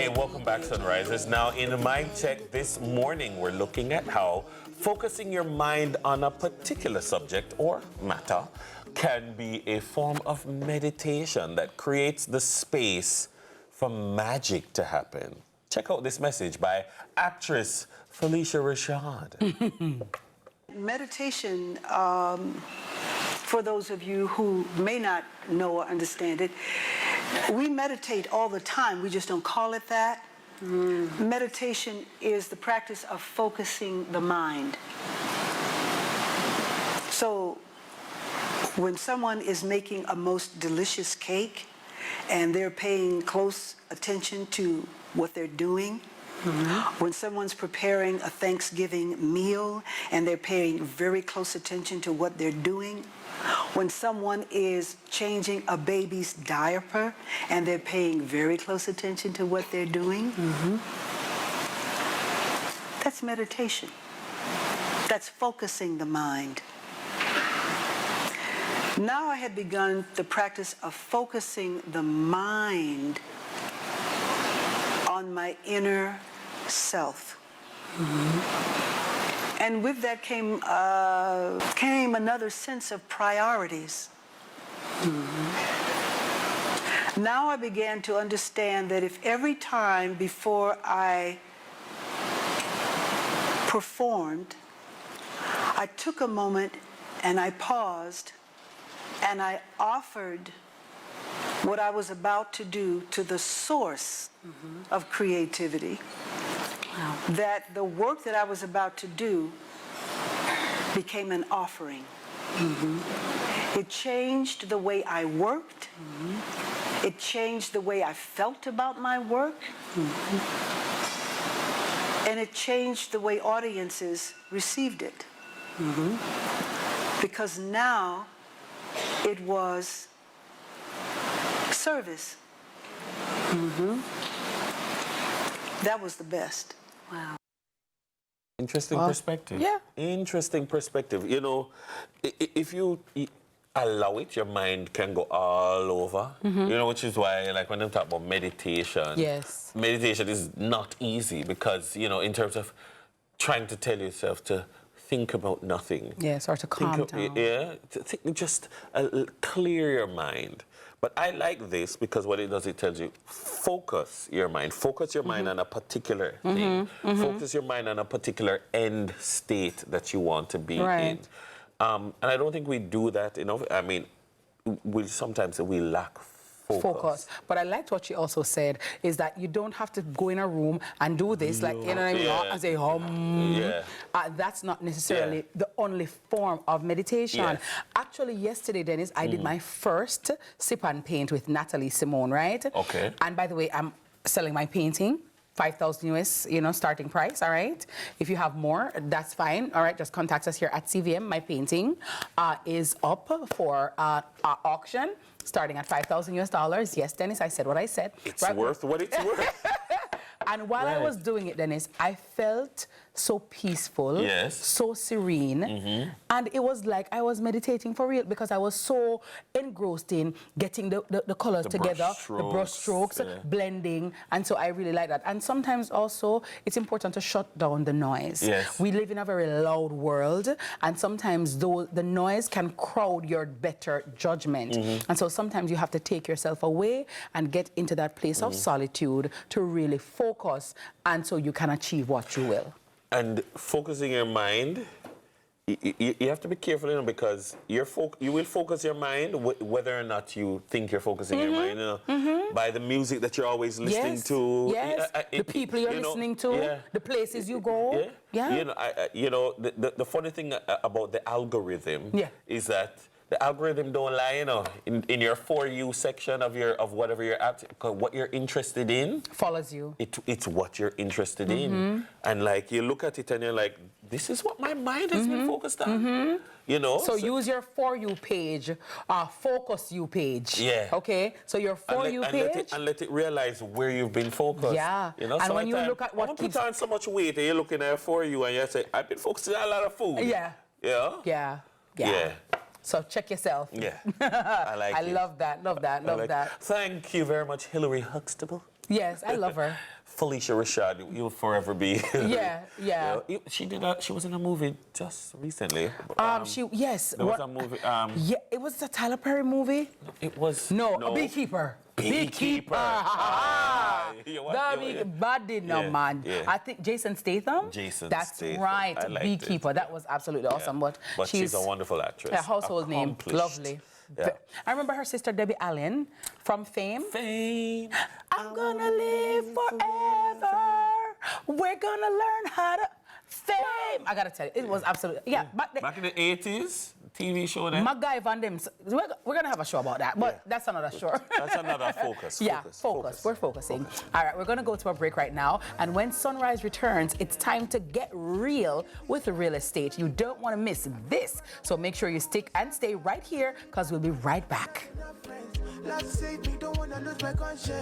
Hey, welcome back, Sunrisers. Now, in my check this morning, we're looking at how focusing your mind on a particular subject or matter can be a form of meditation that creates the space for magic to happen. Check out this message by actress Felicia Rashad. Meditation, for those of you who may not know or understand it, we meditate all the time. We just don't call it that. Meditation is the practice of focusing the mind. So when someone is making a most delicious cake and they're paying close attention to what they're doing, when someone's preparing a Thanksgiving meal and they're paying very close attention to what they're doing, when someone is changing a baby's diaper and they're paying very close attention to what they're doing, that's meditation. That's focusing the mind. Now I had begun the practice of focusing the mind on my inner self. And with that came another sense of priorities. Now I began to understand that if every time before I performed, I took a moment and I paused and I offered what I was about to do to the source of creativity, that the work that I was about to do became an offering. It changed the way I worked. It changed the way I felt about my work. And it changed the way audiences received it. Because now it was service. That was the best. Wow. Interesting perspective. Yeah. Interesting perspective. You know, if you allow it, your mind can go all over. You know, which is why, like, when I talk about meditation, yes, meditation is not easy because, you know, in terms of trying to tell yourself to think about nothing. Yes, or to calm down. Yeah, just clear your mind. But I like this because what it does, it tells you, focus your mind. Focus your mind on a particular thing. Focus your mind on a particular end state that you want to be in. And I don't think we do that enough. I mean, sometimes we lack focus. But I liked what she also said, is that you don't have to go in a room and do this, like, you know what I mean, and say, that's not necessarily the only form of meditation. Actually, yesterday, Dennis, I did my first sip and paint with Natalie Simone, right? Okay. And by the way, I'm selling my painting. 5,000 US, you know, starting price, all right? If you have more, that's fine, all right? Just contact us here at CVM. My painting is up for auction, starting at 5,000 US dollars. Yes, Dennis, I said what I said. It's worth what it's worth. And while I was doing it, Dennis, I felt so peaceful, so serene, and it was like I was meditating for real because I was so engrossed in getting the colors together, the brush strokes, blending, and so I really like that. And sometimes also it's important to shut down the noise. We live in a very loud world, and sometimes the noise can crowd your better judgment. And so sometimes you have to take yourself away and get into that place of solitude to really focus, and so you can achieve what you will. And focusing your mind, you have to be careful, you know, because you will focus your mind whether or not you think you're focusing your mind, you know, by the music that you're always listening to. The people you're listening to, the places you go. You know, the funny thing about the algorithm is that the algorithm don't lie, you know. In your For You section of whatever you're at, what you're interested in follows you. It's what you're interested in, and like you look at it and you're like, this is what my mind has been focused on. You know. So use your For You page, Focus You page. Okay. So your For You page, and let it realize where you've been focused. You know. And when you look at what keeps... put on so much weight, and you're looking at For You, and you say, I've been focusing on a lot of food. So check yourself. I like it. I love that, love that, love that. Thank you very much, Hillary Huxtable. Yes, I love her. Felicia Rashad, you'll forever be. Yeah, yeah. You know, she was in a movie just recently. Yes. There was a movie. Yeah, it was a Tyler Perry movie. It was. No, a Beekeeper. Beekeeper. Bad no man. Yeah. I think Jason Statham. That's Statham. Right. I liked Beekeeper. it. That was absolutely awesome. But she's a wonderful actress. A household name. Accomplished. Lovely. Yeah. I remember her sister Debbie Allen from Fame. Fame. I'm gonna live forever. We're gonna learn how to fame. I gotta tell you, it was absolutely Back in the 80s, TV show then. MacGyver and them. We're gonna have a show about that, but that's another show. That's another focus. Focus. We're focusing. All right, we're gonna go to a break right now, and when Sunrise returns, it's time to get real with real estate. You don't want to miss this, so make sure you stick and stay right here, because we'll be right back.